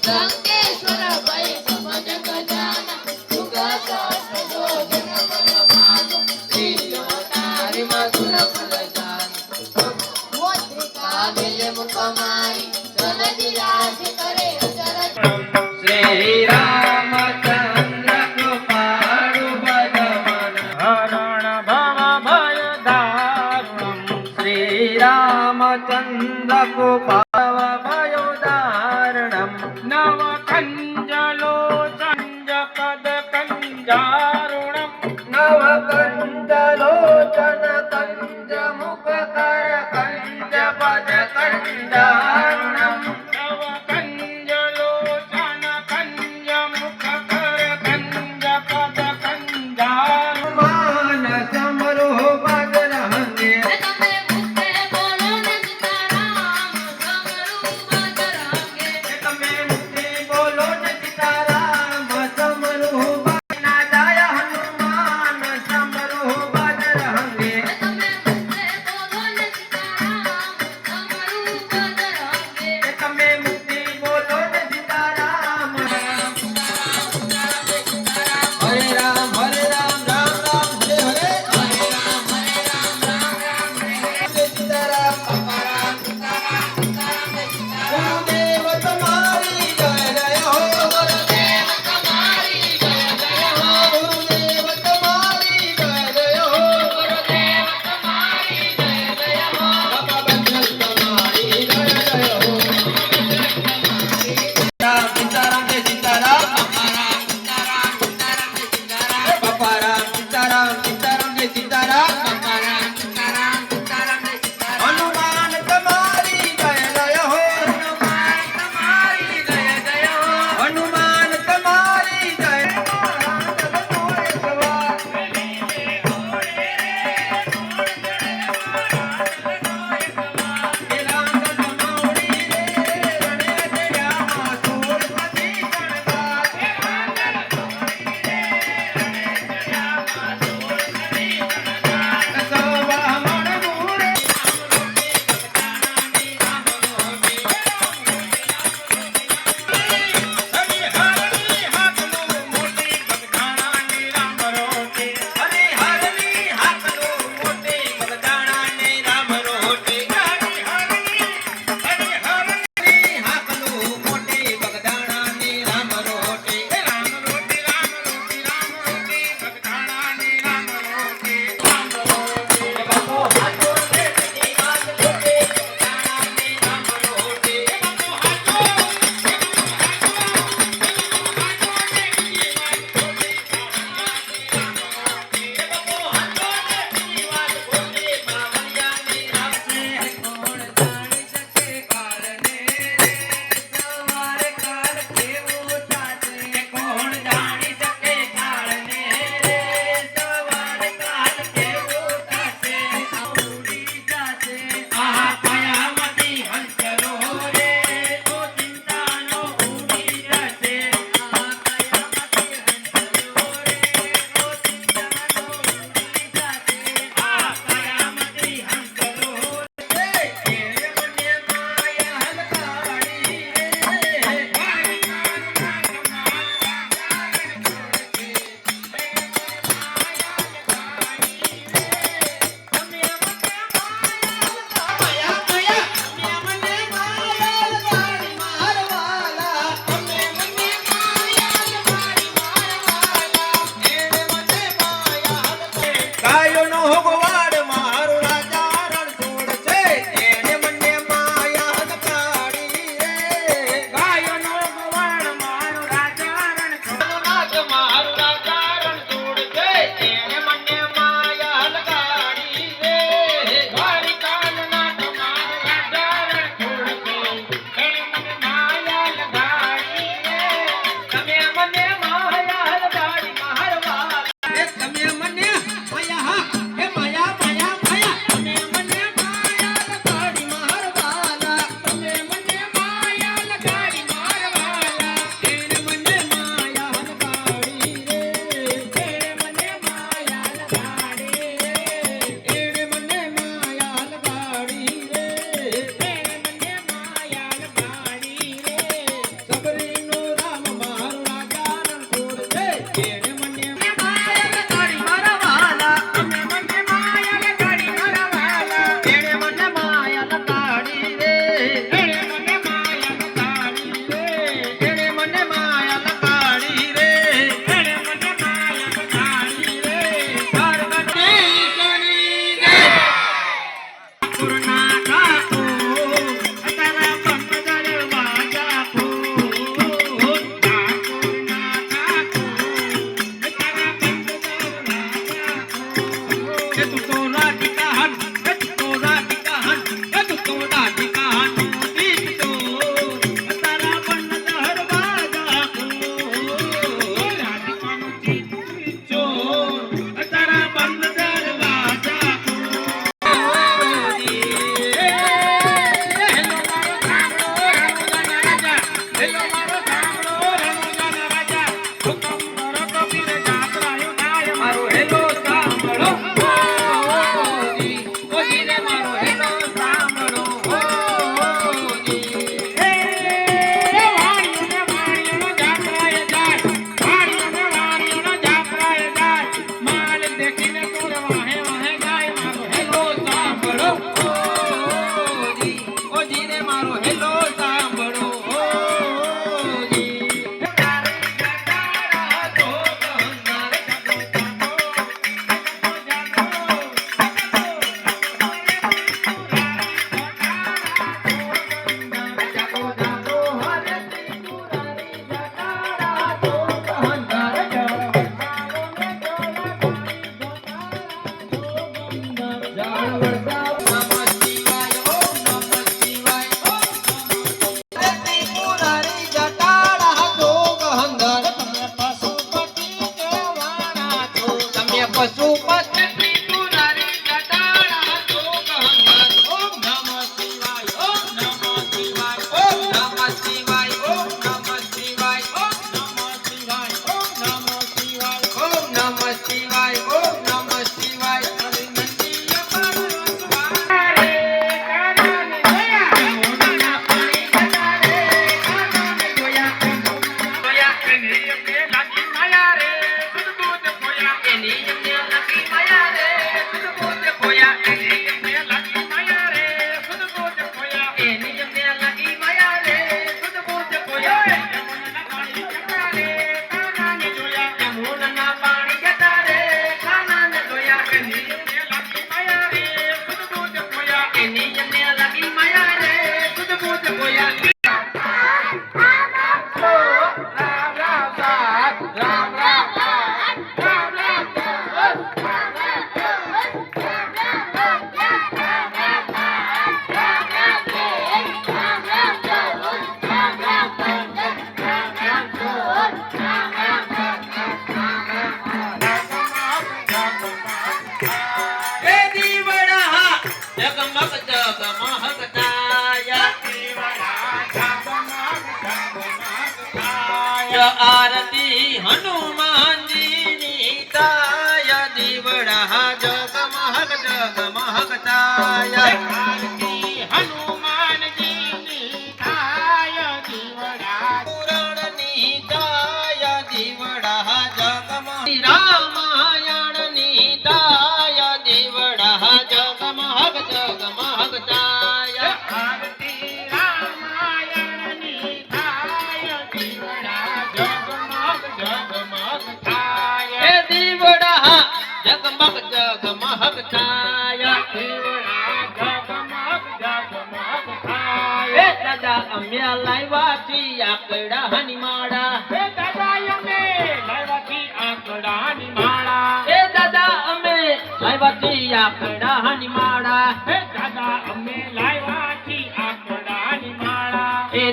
लंकेश्वर भय सब जग जाना दुर्गा सहस्र योजन बल भानु लीलो तारी मधुर फल जान मोत्रिका मिले मुख मारी जलधि राज करे अचर श्री रामचंद्र कृपाळु बलवन हरण भव भय दारुणं श्री रामचंद्र कृपाळु भय दारुणं नव कंजलोचन पद कंजारुणं नव कंजलोचन कंज मुख कर कंज पद कंजारुणं नव कंजलोचन कंज मुख कर कंज पद कंजारुणं मानस मरोह बदरंगे आरती हनुमान जी नीताय दीवड़ा जगमग जगमगताय आरती हनुमान जी नीताय दीवड़ा पुराण नीताय दीवड़ा जगमग रामायण नीताय दीवड़ा जगमग जगमगताय आरती रामायण नीताय दीवड़ा जगमग जगमग छाया दादा अम्या लायवाची आकडा हनी माळा दादा अमे लायवाची आकडा हनी माळा दादा अमे लायवाची आकडा हनी माळा दादा अमे लायवाची आकडा हनी माळा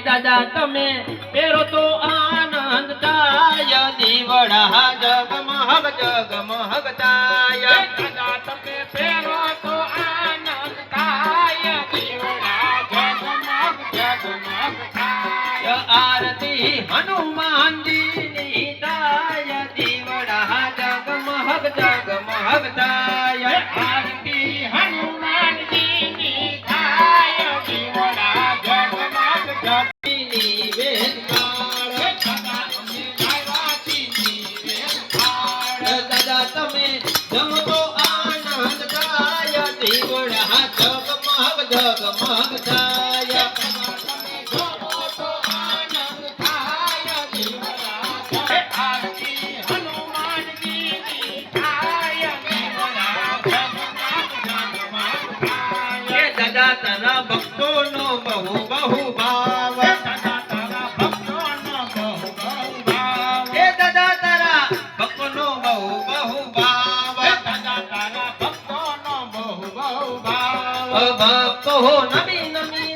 दादा तमे पेरो तो आनंद ताय दीवड़ा जगमग जगमग ताय दादा तमे पेरो तो आनंद ताय दीवड़ा जगमग जगमग ताय आरती हनुमान जी नीताय दीवड़ा जगमग जगमग ताय आरती हनुमान जी नीताय दीवड़ा जगमग जगमग दादा तमे जमतो आनंद ताय दीवड़ा जगमग जगमग ताय जमतो आनंद ताय दीवड़ा आरती हनुमान जी नीताय दीवड़ा जगमग जगमग ताय दादा तारा भक्तो नो बहु बहु भाव दादा तारा भक्तो नो बहु बहु भाव दादा तारा भक्तो नो बहु बहु भाव दादा तारा भक्तो ભક્તો હો નમી નમી